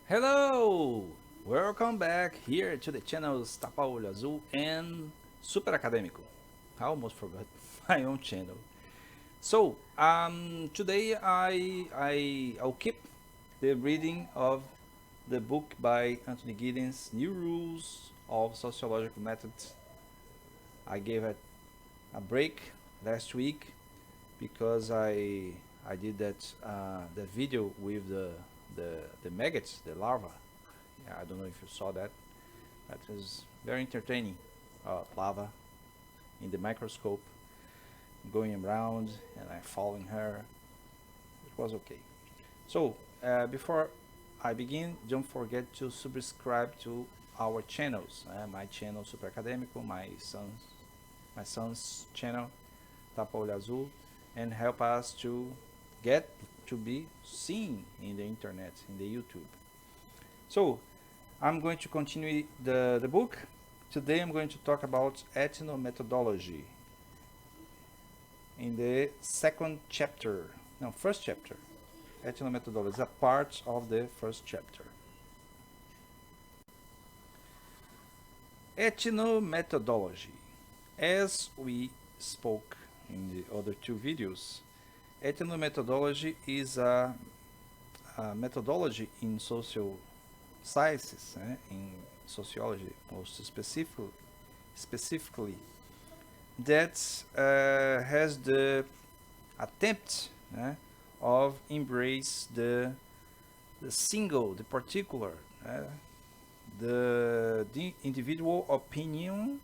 Hello! Welcome back here to the channels Tapa Olho Azul and Super Acadêmico. I almost forgot my own channel. So, today I'll keep the reading of the book by Antony Giddens, New Rules of Sociological Methods. I gave it a break last week because I did that video with the maggots, the larva. Yeah, I don't know if you saw that. That was very entertaining. Lava in the microscope, going around, and I following her. It was okay. So before I begin, don't forget to subscribe to our channels. My channel Super Acadêmico, my son's channel Tapa Olho Azul, and help us to get to be seen in the internet, in the YouTube. So I'm going to continue the book. Today I'm going to talk about ethnomethodology in the first chapter. Ethnomethodology is a part of the first chapter. Ethnomethodology. As we spoke in the other two videos, ethnomethodology is a methodology in social sciences, in sociology most specifically, that has the attempt of embrace the single, the particular, the individual opinion,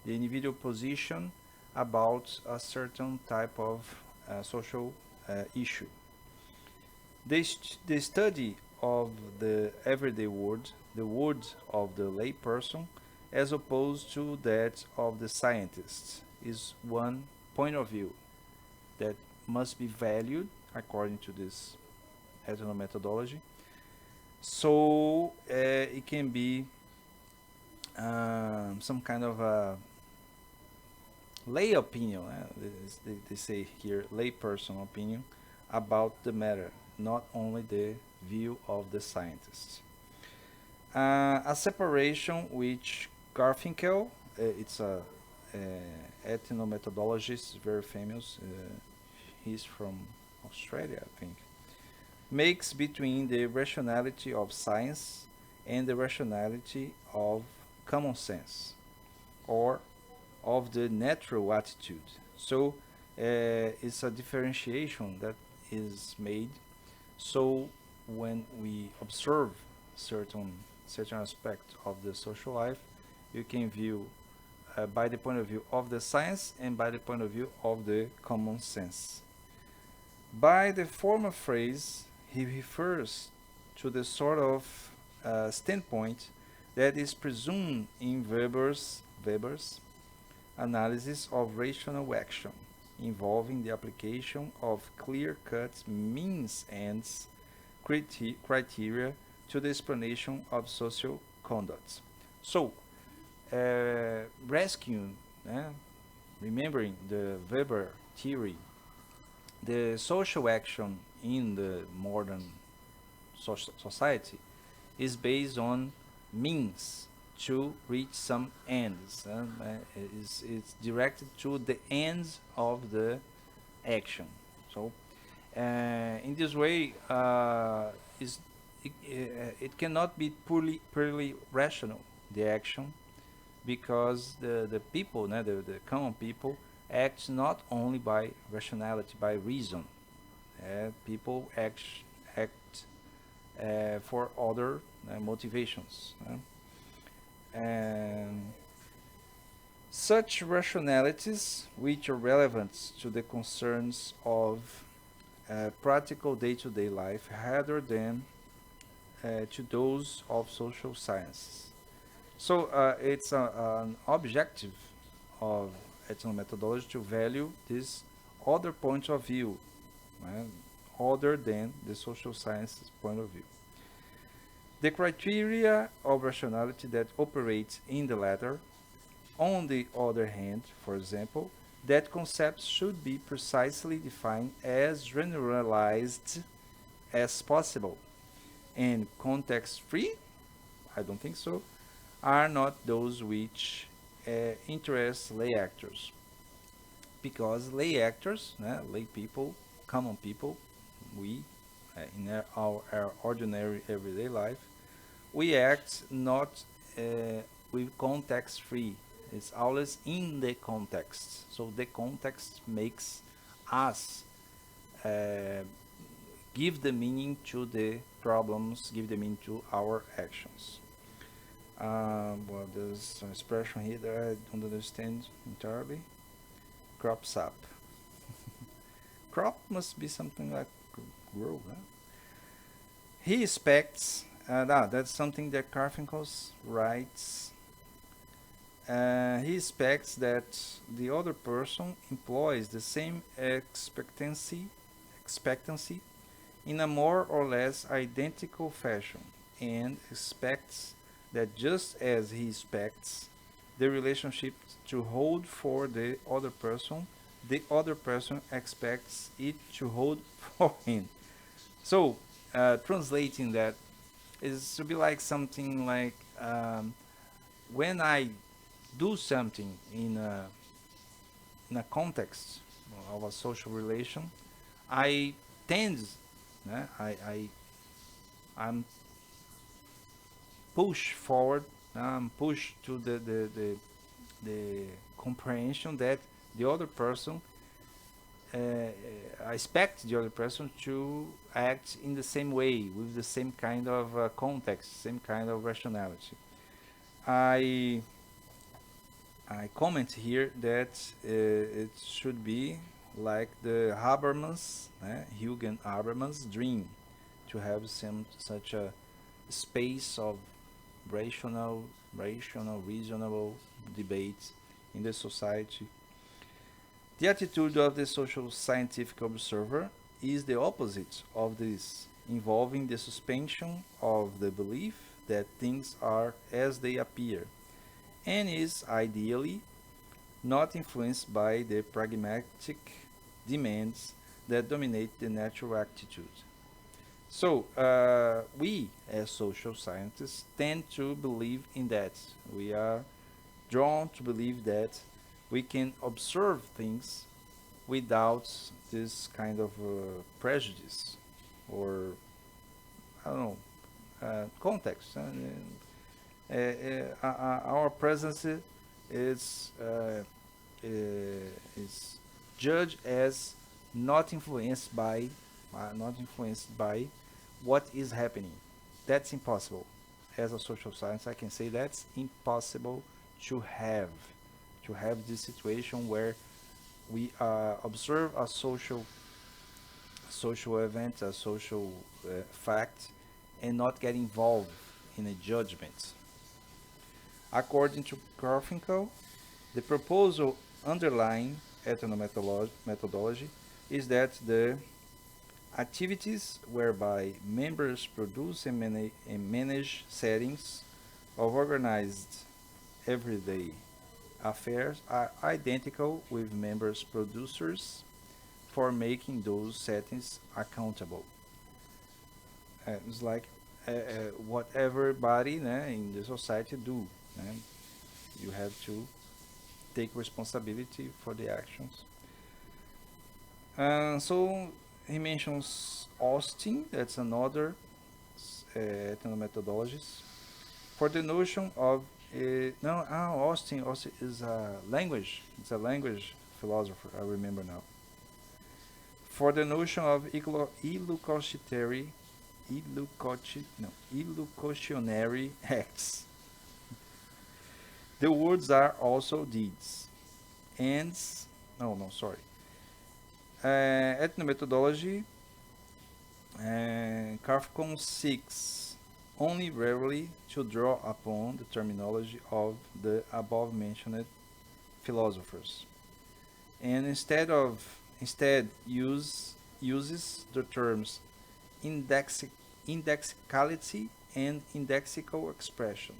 the individual position about a certain type of social issue. The study of the everyday word, the word of the lay person, as opposed to that of the scientist, is one point of view that must be valued according to this ethnomethodology. So it can be some kind of a lay opinion, they say here, lay person opinion about the matter, not only the view of the scientists. A separation which Garfinkel, it's a ethnomethodologist, very famous, he's from Australia, I think, makes between the rationality of science and the rationality of common sense or of the natural attitude. So it's a differentiation that is made. So when we observe certain aspect of the social life, you can view by the point of view of the science and by the point of view of the common sense. By the former phrase, he refers to the sort of standpoint that is presumed in Weber's analysis of rational action, involving the application of clear-cut means ends criteria to the explanation of social conduct. So, rescuing, remembering the Weber theory, the social action in the modern society is based on means to reach some ends. It's directed to the ends of the action. So, in this way, it cannot be purely rational, the action, because the people, the common people, act not only by rationality, by reason. People act for other motivations. And such rationalities, which are relevant to the concerns of practical day-to-day life rather than to those of social sciences. So it's an objective of ethnomethodology to value this other point of view, other than the social sciences point of view. The criteria of rationality that operates in the latter, on the other hand, for example, that concepts should be precisely defined as generalized as possible, and context-free, I don't think so, are not those which interest lay actors. Because lay actors, lay people, common people, we, in our ordinary everyday life, we act not with context free. It's always in the context. So the context makes us uh, give the meaning to the problems, give the meaning to our actions. Well, there's an expression here that I don't understand entirely. Crops up. Crop must be something like grow, huh? He expects, that's something that Carfinkel writes. He expects that the other person employs the same expectancy in a more or less identical fashion, and expects that just as he expects the relationship to hold for the other person expects it to hold for him. So, translating that is to be like something like when I do something in a context of a social relation, I tend, I'm pushed forward, I'm pushed to the comprehension that the other person, I expect the other person to act in the same way, with the same kind of context, same kind of rationality. I I comment here that it should be like the Hugo Habermas dream, to have some such a space of reasonable debate in the society. The attitude of the social scientific observer is the opposite of this, involving the suspension of the belief that things are as they appear, and is ideally not influenced by the pragmatic demands that dominate the natural attitude. So, we as social scientists tend to believe in that. We are drawn to believe that we can observe things without this kind of prejudice or, I don't know, context. Our presence is is judged as not influenced by what is happening. That's impossible. As a social science, I can say that's impossible to have this situation where we observe a social event, a social fact, and not get involved in a judgment. According to Garfinkel, the proposal underlying ethnomethodology is that the activities whereby members produce and manage settings of organized everyday affairs are identical with members' producers for making those settings accountable. It's like what everybody in the society do. You have to take responsibility for the actions. So he mentions Austin, that's another ethnomethodologist, for the notion of no, Austin is a language. It's a language philosopher. I remember now. For the notion of illocutionary acts. The words are also deeds. Ends. No, sorry. Ethnomethodology. Carfcon 6 only rarely to draw upon the terminology of the above mentioned philosophers, and instead uses the terms indexicality and indexical expression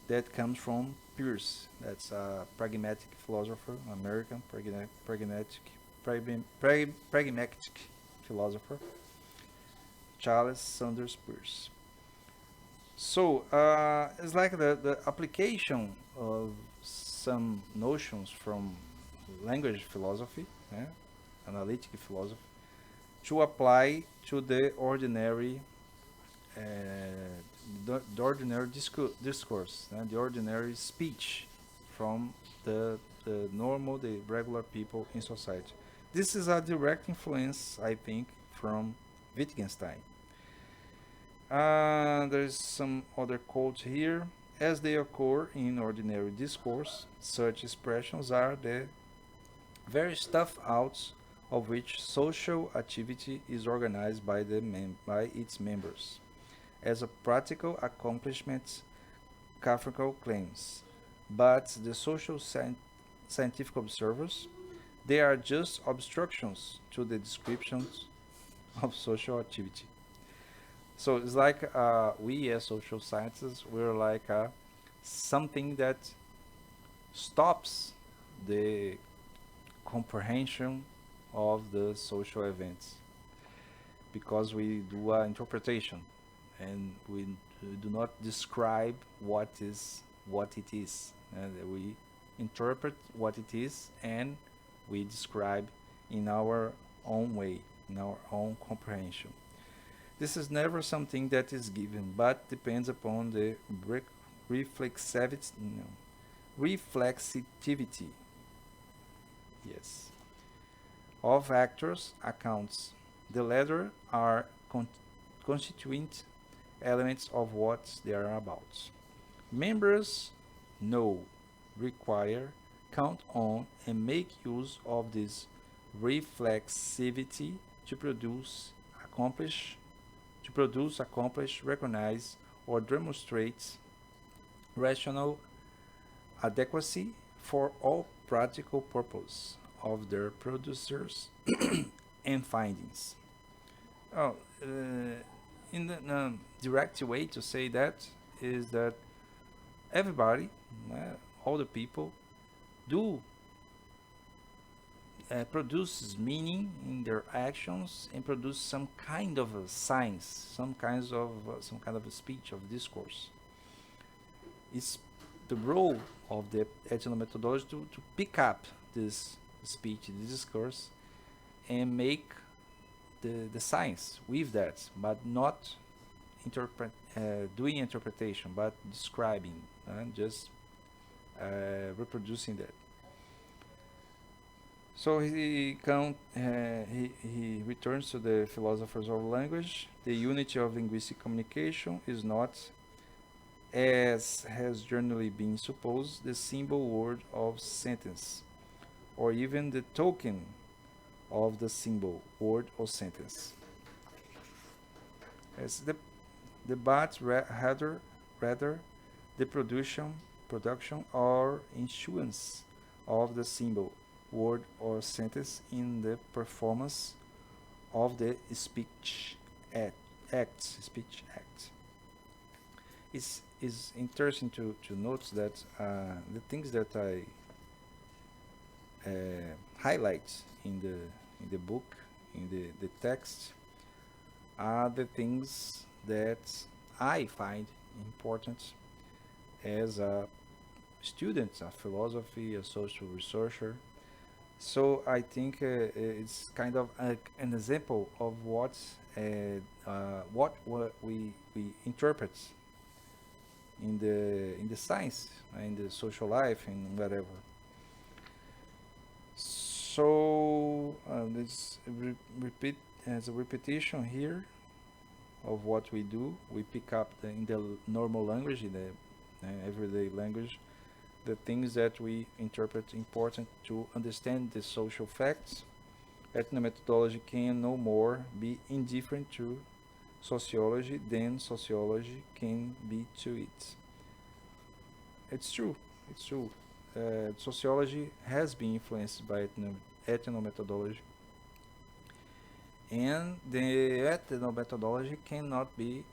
that comes from Peirce. That's a pragmatic philosopher, American pragmatic philosopher, Charles Sanders Peirce. So it's like the application of some notions from language philosophy, eh, analytic philosophy, to apply to the ordinary, uh, the ordinary discourse, the ordinary speech from the normal, the regular people in society. This is a direct influence, I think, from Wittgenstein. There's some other quotes here. As they occur in ordinary discourse, such expressions are the very stuff out of which social activity is organized by, by its members. As a practical accomplishment, Kafka claims. But the scientific observers, they are just obstructions to the descriptions of social activity. So it's like we as social scientists, we're like something that stops the comprehension of the social events because we do an interpretation and we do not describe what it is. And we interpret what it is and we describe in our own way, in our own comprehension. This is never something that is given, but depends upon the reflexivity, no, reflexivity, yes, of actors' accounts. The latter are constituent elements of what they are about. Members know, require, count on, and make use of this reflexivity to accomplish, recognize, or demonstrate rational adequacy for all practical purpose of their producers and findings. Oh, in the direct way to say that is that everybody, all the people, do produces meaning in their actions and produce some kind of a science, some kind of a speech of discourse. It's the role of the ethnomethodology to pick up this speech, this discourse, and make the science with that, but not doing interpretation, but describing and just reproducing that. So he returns to the philosophers of language. The unity of linguistic communication is not, as has generally been supposed, the symbol word of sentence, or even the token of the symbol word or sentence. As but rather the production or issuance of the symbol word or sentence in the performance of the speech act. It's interesting to note that the things that I highlight in the book, in the text, are the things that I find important as a student of philosophy, a social researcher. So I think it's kind of an example of what we interpret in the science, in the social life, and whatever. So this repeat as a repetition here of what we do. We pick up in the normal language, in the everyday language, the things that we interpret important to understand the social facts. Ethnomethodology can no more be indifferent to sociology than sociology can be to it. It's true. It's true. Sociology has been influenced by ethnomethodology, and the ethnomethodology cannot be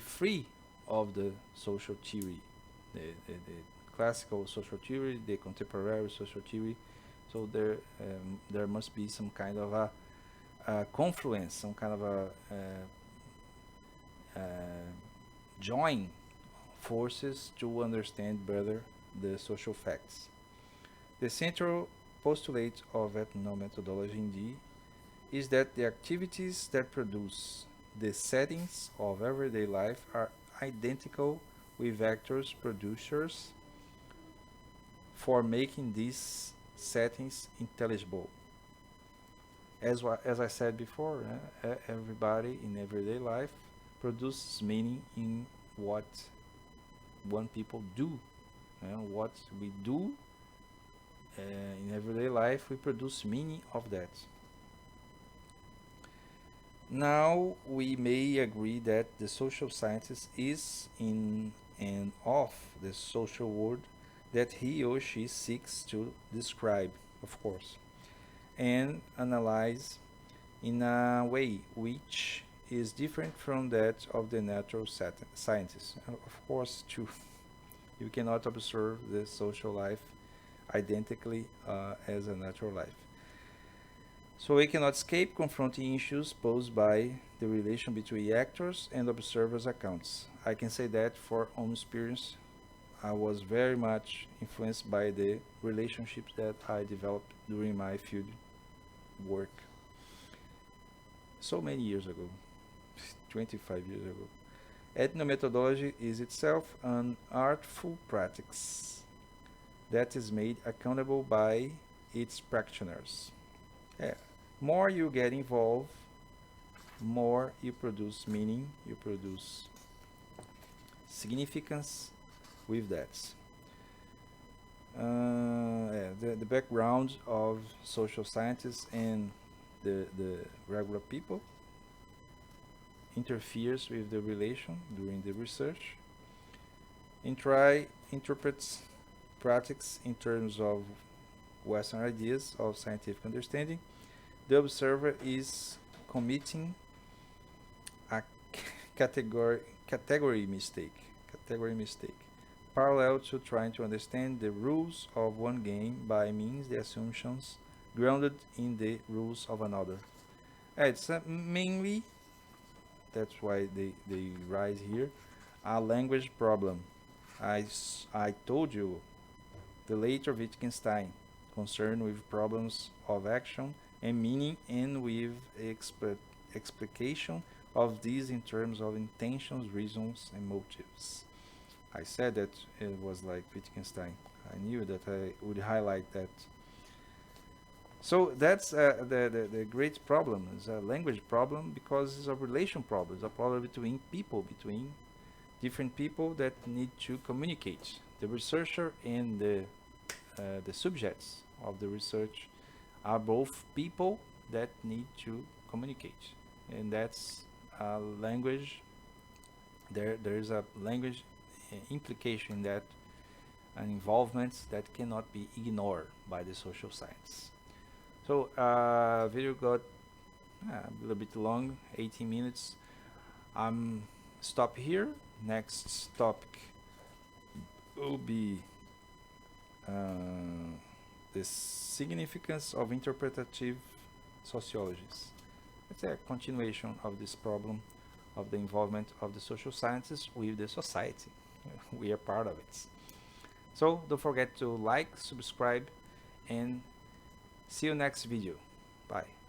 free of the social theory, the classical social theory, the contemporary social theory. So there must be some kind of confluence, some kind of a uh, join forces to understand better the social facts. The central postulate of ethnomethodology indeed is that the activities that produce the settings of everyday life are identical with actors, producers, for making these settings intelligible. As I said before, everybody in everyday life produces meaning in what one people do. What we do in everyday life, we produce meaning of that. Now we may agree that the social scientist is in and of the social world that he or she seeks to describe, of course, and analyze in a way which is different from that of the natural scientist. Of course, too, you cannot observe the social life identically as a natural life. So we cannot escape confronting issues posed by the relation between actors and observers' accounts. I can say that for own experience, I was very much influenced by the relationships that I developed during my field work so many years ago, 25 years ago. Ethnomethodology is itself an artful practice that is made accountable by its practitioners. Yeah. More you get involved, more you produce meaning, you produce significance with that. The background of social scientists and the regular people interferes with the relation during the research and interprets practice in terms of Western ideas of scientific understanding. The observer is committing a category mistake, parallel to trying to understand the rules of one game by means the assumptions grounded in the rules of another. It's mainly, that's why they rise here, a language problem. I told you the later Wittgenstein concerned with problems of action and meaning and with explication of these in terms of intentions, reasons, and motives. I said that it was like Wittgenstein. I knew that I would highlight that. So that's the great problem. It's a language problem because it's a relation problem. It's a problem between people, between different people that need to communicate. The researcher and the subjects of the research are both people that need to communicate, and that's a language. There is a language implication in that, an involvement that cannot be ignored by the social science. So video got a little bit long, 18 minutes. I'm stop here. Next topic will be the significance of interpretative sociologies. It's a continuation of this problem of the involvement of the social sciences with the society. We are part of it. So don't forget to like, subscribe, and see you next video. Bye.